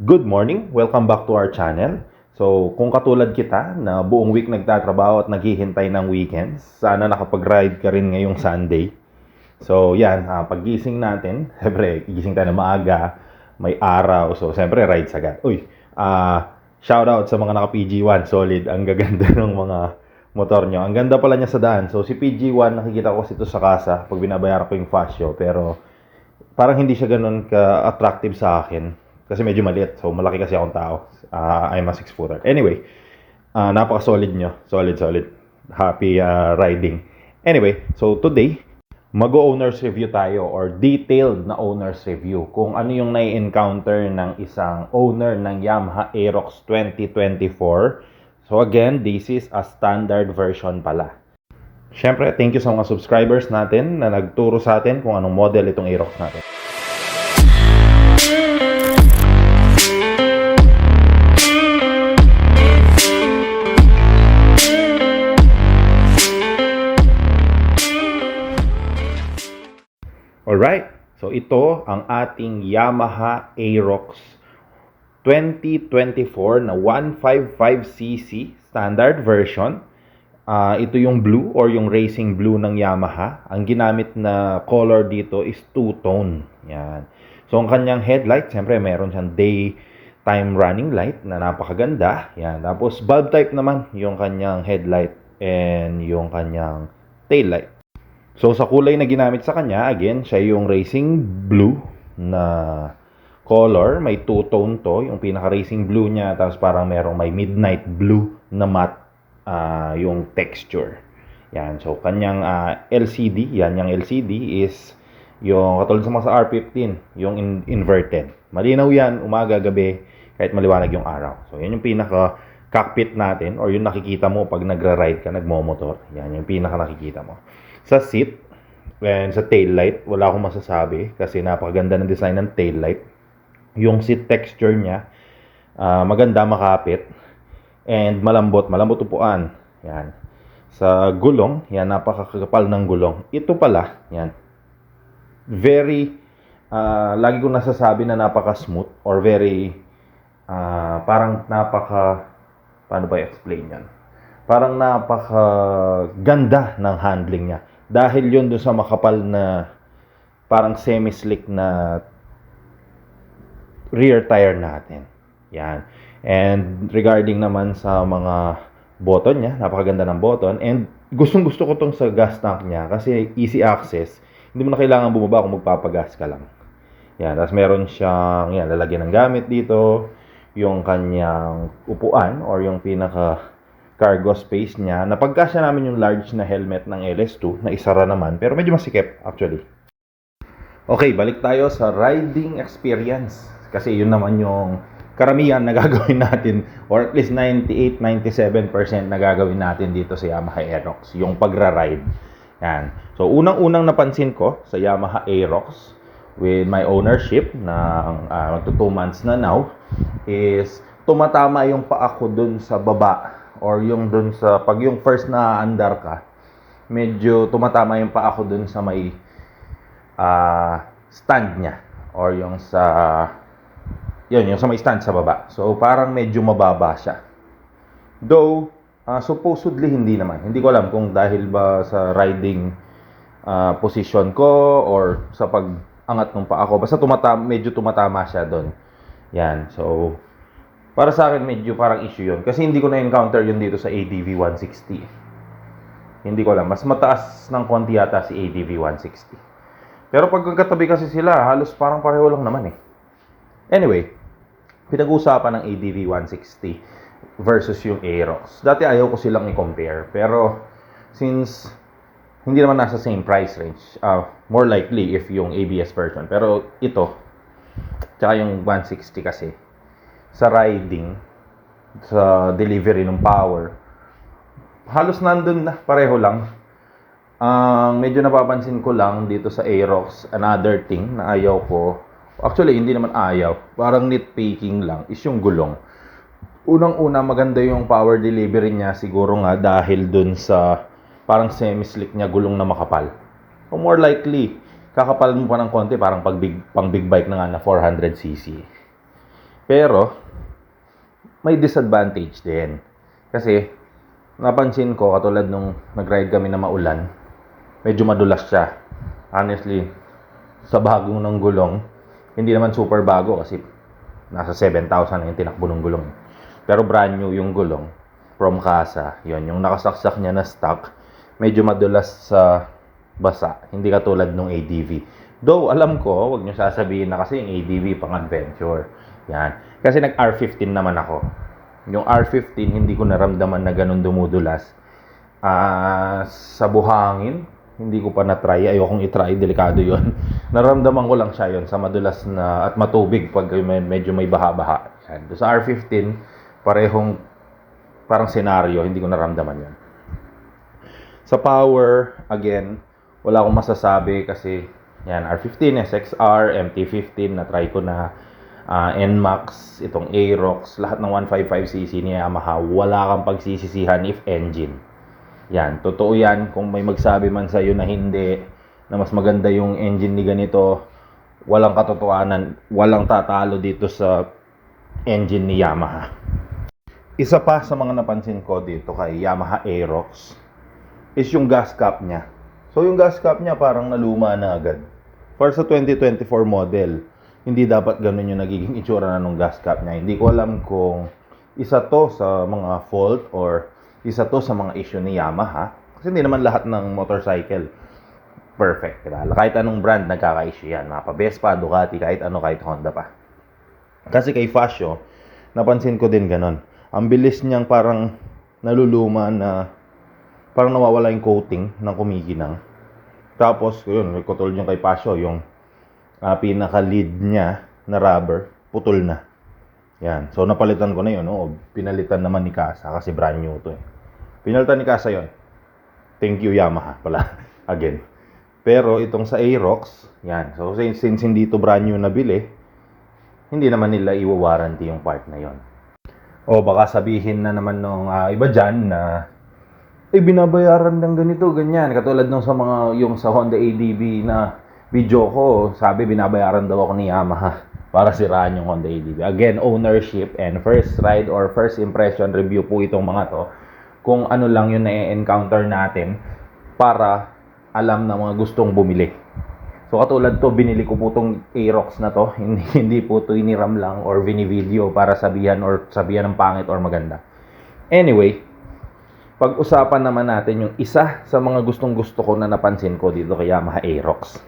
Good morning! Welcome back to our channel. So, kung katulad kita na buong week nagtatrabaho at naghihintay ng weekends, sana nakapag-ride ka rin ngayong Sunday. So, yan, paggising natin, siyempre, gising tayo na maaga, may araw, so siyempre, ride agad. Shout out sa mga naka PG1, solid, ang gaganda ng mga motor nyo. Ang ganda pala niya sa daan. So, si PG1, nakikita ko kasi ito sa kasa, pag binabayaran ko yung fascio, pero parang hindi siya ganun ka-attractive sa akin. Kasi medyo maliit. So, malaki kasi akong tao. I'm a 6-footer. Anyway, napaka-solid nyo. Solid, solid. Happy riding. Anyway, so today, mag-owner's review tayo or detailed na owner's review kung ano yung nai-encounter ng isang owner ng Yamaha Aerox 2024. So again, this is a standard version pala. Siyempre, thank you sa mga subscribers natin na nagturo sa atin kung anong model itong Aerox natin. Alright, so ito ang ating Yamaha Aerox 2024 na 155cc standard version. Ito yung blue or yung racing blue ng Yamaha. Ang ginamit na color dito is two-tone. Yan. So ang kanyang headlight, siyempre meron siyang daytime running light na napakaganda. Yan. Tapos bulb type naman yung kanyang headlight and yung kanyang tail light. So, sa kulay na ginamit sa kanya, again, siya yung racing blue na color. May two-tone to, yung pinaka-racing blue niya. Tapos parang merong may midnight blue na matte yung texture. Yan. So, kanyang LCD, yan yung LCD is yung katulad sa mga sa R15, yung inverted. Malinaw yan, umaga, gabi, kahit maliwanag yung araw. So, yan yung pinaka-cockpit natin or yung nakikita mo pag nagra-ride ka, nagmomotor. Yan yung pinaka-nakikita mo. Sa seat and sa tail light, wala akong masasabi kasi napakaganda ng design ng tail light. Yung seat texture niya, maganda, makapit, and malambot upuan. Yan. Sa gulong, yan, napakakapal ng gulong. Ito pala, yan, very, lagi kong nasasabi na napaka-smooth or very, parang paano ba i-explain yan? Parang napaka-ganda ng handling niya. Dahil yun doon sa makapal na parang semi-slick na rear tire natin. Yan. And regarding naman sa mga button niya, napakaganda ng button. And gustong-gusto ko tong sa gas tank niya kasi easy access. Hindi mo na kailangan bumaba kung magpapagas ka lang. Yan. Tapos meron siyang, yan, lalagyan ng gamit dito. Yung kanyang upuan or yung pinaka cargo space niya. Napagkasya namin yung large na helmet ng LS2 na isara naman pero medyo masikip actually. Okay, balik tayo sa riding experience kasi yun naman yung karamihan na gagawin natin or at least 98-97% na gagawin natin dito sa Yamaha Aerox, yung pagra-ride. Yan. So unang-unang napansin ko sa Yamaha Aerox with my ownership na magto 2 months na now is tumatama yung paa ko dun sa baba or yung dun sa, pag yung first na andar ka, medyo tumatama yung paa ko dun sa may stand niya. Or yung sa, yung sa may stand sa baba. So, parang medyo mababa siya. Though, supposedly hindi naman. Hindi ko alam kung dahil ba sa riding position ko or sa pag-angat ng paa ko. Basta medyo tumatama siya dun. Yan. So, para sa akin, medyo parang issue yun. Kasi hindi ko na-encounter yun dito sa ADV 160. Hindi ko alam. Mas mataas ng konti yata si ADV 160. Pero pag katabi kasi sila, halos parang pareho lang naman eh. Anyway, pinag-uusapan ng ADV 160 versus yung Aerox. Dati ayaw ko silang i-compare. Pero since hindi naman nasa same price range, more likely if yung ABS version. Pero ito, tsaka yung 160 kasi, sa riding, sa delivery ng power, halos nandun na, pareho lang. Medyo napapansin ko lang dito sa Aerox, another thing na ayaw ko, actually hindi naman ayaw, parang nitpicking lang, is yung gulong. Unang-una, maganda yung power delivery niya siguro nga dahil dun sa parang semi-slick niya gulong na makapal. O more likely, kakapal mo pa ng konti, parang pang big bike na nga na 400cc. Pero, may disadvantage din. Kasi, napansin ko, katulad nung nag-ride kami na maulan, medyo madulas siya. Honestly, sa bagong ng gulong, hindi naman super bago kasi nasa 7,000 na yung tinakbo ng gulong. Pero brand new yung gulong from Casa. Yun, yung nakasaksak niya na stock, medyo madulas sa basa. Hindi katulad nung ADV. Though, alam ko, wag nyo sasabihin na kasi yung ADV pang adventure. Yan. Kasi nag-R15 naman ako. Yung R15, hindi ko naramdaman na ganun dumudulas. Sa buhangin, hindi ko pa na-try. Ayokong i-try, delikado yon. Naramdaman ko lang siya yon sa madulas na at matubig pag medyo may baha-baha. Yan. Sa R15, parang senaryo, hindi ko naramdaman yon. Sa power, again, wala akong masasabi kasi yan, R15, SXR, MT15, na-try ko na. NMAX, itong Aerox, lahat ng 155cc ni Yamaha, wala kang pagsisisihan if engine. Yan, totoo yan. Kung may magsabi man sa'yo na hindi, na mas maganda yung engine ni ganito, walang katotohanan, walang tatalo dito sa engine ni Yamaha. Isa pa sa mga napansin ko dito kay Yamaha Aerox is yung gas cap niya. So yung gas cap niya parang naluma na agad. For sa 2024 model, hindi dapat ganun yung nagiging itsura na nung gas cap niya. Hindi ko alam kung isa to sa mga fault or isa to sa mga issue ni Yamaha. Kasi hindi naman lahat ng motorcycle perfect, diba? Kahit anong brand nagkaka-issue yan. Mga pa-Vespa, Ducati, kahit ano, kahit Honda pa. Kasi kay Fasio, napansin ko din ganun. Ang bilis niyang parang naluluma na parang nawawala yung coating ng kumikinang. Tapos, yun, katulad yung kay Fasio, yung pinaka-lead niya na rubber, putol na. Yan. So, napalitan ko na yun. No? Pinalitan naman ni Casa kasi brand new to eh. Pinalitan ni Casa yun. Thank you Yamaha pala. Again. Pero itong sa Aerox, yan. So, since hindi to brand new na bili, hindi naman nila i-warranty yung part na yon. O baka sabihin na naman nung iba dyan na binabayaran ng ganito, ganyan. Katulad nung sa mga, yung sa Honda ADV na video ko, sabi binabayaran daw ako ni Yamaha para siraan yung Honda ADV. Again, ownership and first ride or first impression review po itong mga to. Kung ano lang yung na-encounter natin para alam na mga gustong bumili. So katulad to, binili ko po itong Aerox na to. Hindi po to iniram lang or vini-video para sabihan ng pangit or maganda. Anyway, pag-usapan naman natin yung isa sa mga gustong-gusto ko na napansin ko dito kay Yamaha Aerox.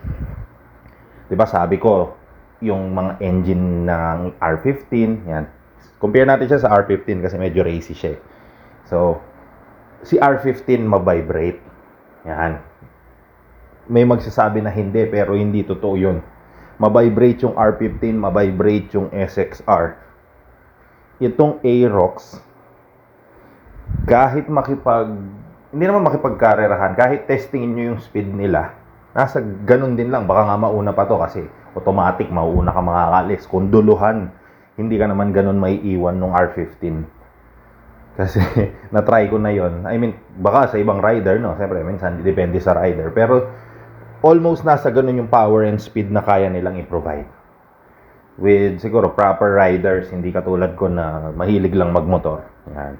Diba sabi ko, yung mga engine ng R15, yan. Compare natin siya sa R15 kasi medyo racy siya. So, si R15 ma-vibrate. Yan. May magsasabi na hindi, pero hindi totoo yun. Ma-vibrate yung R15, ma-vibrate yung SXR. Itong Aerox, kahit hindi naman makipagkarerahan, kahit testingin nyo yung speed nila, nasa ganun din lang. Baka nga mauna pa to kasi automatic, mauuna ka makakalis. Kung duluhan, hindi ka naman ganun may iwan nung R15. Kasi na-try ko na yon. I mean, baka sa ibang rider, no? Siyempre, minsan depende sa rider. Pero almost nasa ganun yung power and speed na kaya nilang i-provide. With siguro proper riders, hindi katulad ko na mahilig lang magmotor. Yan.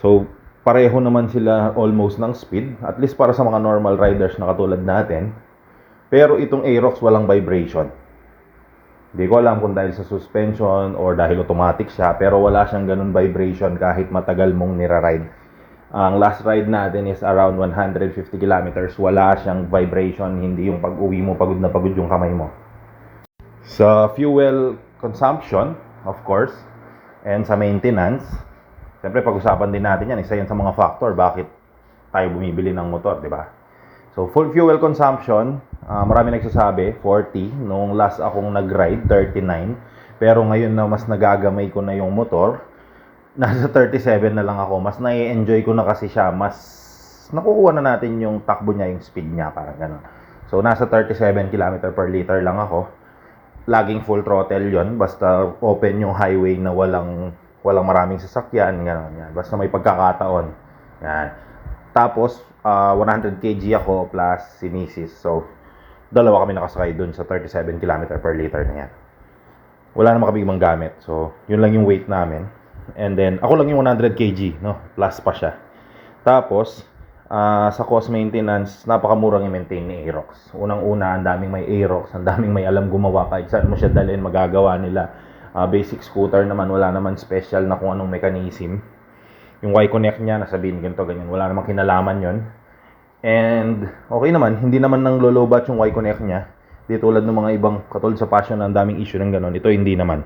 So, pareho naman sila almost ng speed. At least para sa mga normal riders na katulad natin. Pero itong Aerox walang vibration. Hindi ko alam kung dahil sa suspension or dahil automatic siya. Pero wala siyang ganun vibration kahit matagal mong nira-ride. Ang last ride natin is around 150 kilometers. Wala siyang vibration. Hindi yung pag-uwi mo, pagod na pagod yung kamay mo. Sa fuel consumption, of course, and sa maintenance, siyempre pag-usapan din natin yan. Isa yan sa mga factor bakit tayo bumibili ng motor, di ba? So, full fuel consumption, marami nagsasabi, 40. Nung last akong nag-ride, 39. Pero ngayon na mas nagagamay ko na yung motor, nasa 37 na lang ako. Mas nai-enjoy ko na kasi siya. Mas nakukuha na natin yung takbo niya, yung speed niya, parang gano'n. So, nasa 37 km per liter lang ako. Laging full throttle yon. Basta open yung highway na walang maraming sasakyan, gano'n. Yan. Basta may pagkakataon. Yan. Tapos, 100 kg ako plus si Mrs. So, dalawa kami nakasakay dun sa 37 km per liter na yan. wala namang kami ibang gamit. So, yun lang yung weight namin. And then, ako lang yung 100 kg, no? Plus pa siya. Tapos, sa cost maintenance, napakamurang i-maintain ni Aerox. Unang-una, ang daming may Aerox, ang daming may alam gumawa. Kahit saan mo siya dalhin, magagawa nila. Basic scooter naman, wala naman special na kung anong mechanism. Yung Y-Connect niya, nasabihin ganito, ganyan. Wala namang kinalaman yon. And, okay naman, hindi naman nang lolobat yung Y-Connect niya. Di tulad ng mga ibang, katulad sa Passion, ang daming issue ng ganun. Ito hindi naman.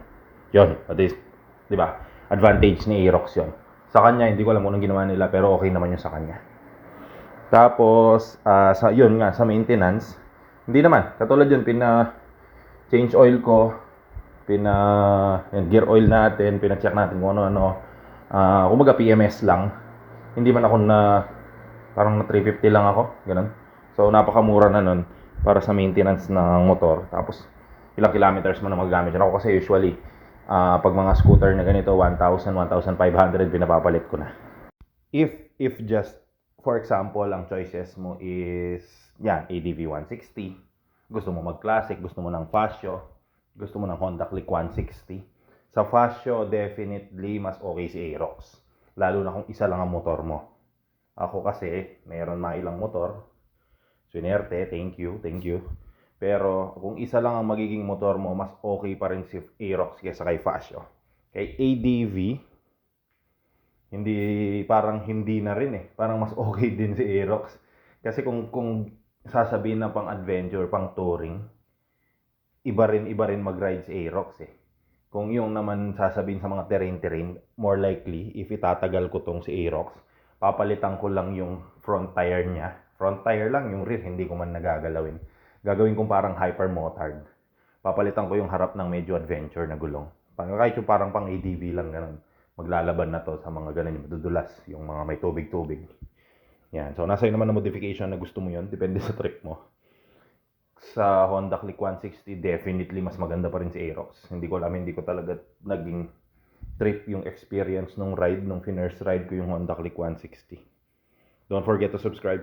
Yon, at least, di ba? Advantage ni Aerox yon. Sa kanya, hindi ko alam kung anong ginawa nila, pero okay naman yung sa kanya. Tapos, yun nga, sa maintenance, hindi naman. Katulad yun, change oil ko, gear oil natin, pina-check natin kung ano-ano. Kumbaga PMS lang. Hindi man ako parang na 350 lang ako, ganun. So, napakamura na nun para sa maintenance ng motor. Tapos, ilang kilometers mo na magagamit. Ako kasi usually, pag mga scooter na ganito, 1,000, 1,500, pinapapalit ko na. If just, for example, ang choices mo is, yan, ADV 160, gusto mo mag-classic, gusto mo ng Fascio, gusto mo ng Honda Click 160, sa Fascio, definitely, mas okay si Aerox. Lalo na kung isa lang ang motor mo. Ako kasi, mayroon na ilang motor. Swinerte, thank you. Pero, kung isa lang ang magiging motor mo, mas okay pa rin si Aerox kaysa kay Fascio. Kay ADV, hindi na rin eh. Parang mas okay din si Aerox. Kasi kung sasabihin na pang adventure, pang touring, iba rin mag-ride si Aerox eh. Kung yung naman sasabihin sa mga terrain, more likely, if itatagal ko tong si Aerox, papalitan ko lang yung front tire niya. Front tire lang, yung rear, hindi ko man nagagalawin. Gagawin kong parang hyper motard. Papalitan ko yung harap ng medyo adventure na gulong. Kahit yung parang pang ADV lang, ganun. Maglalaban na to sa mga ganun, yung madudulas, yung mga may tubig-tubig. Yan. So, nasa naman na modification na gusto mo yun. Depende sa trip mo. Sa Honda Click 160, definitely mas maganda pa rin si Aerox. Hindi ko talaga naging trip yung experience nung first ride ko yung Honda Click 160. Don't forget to subscribe.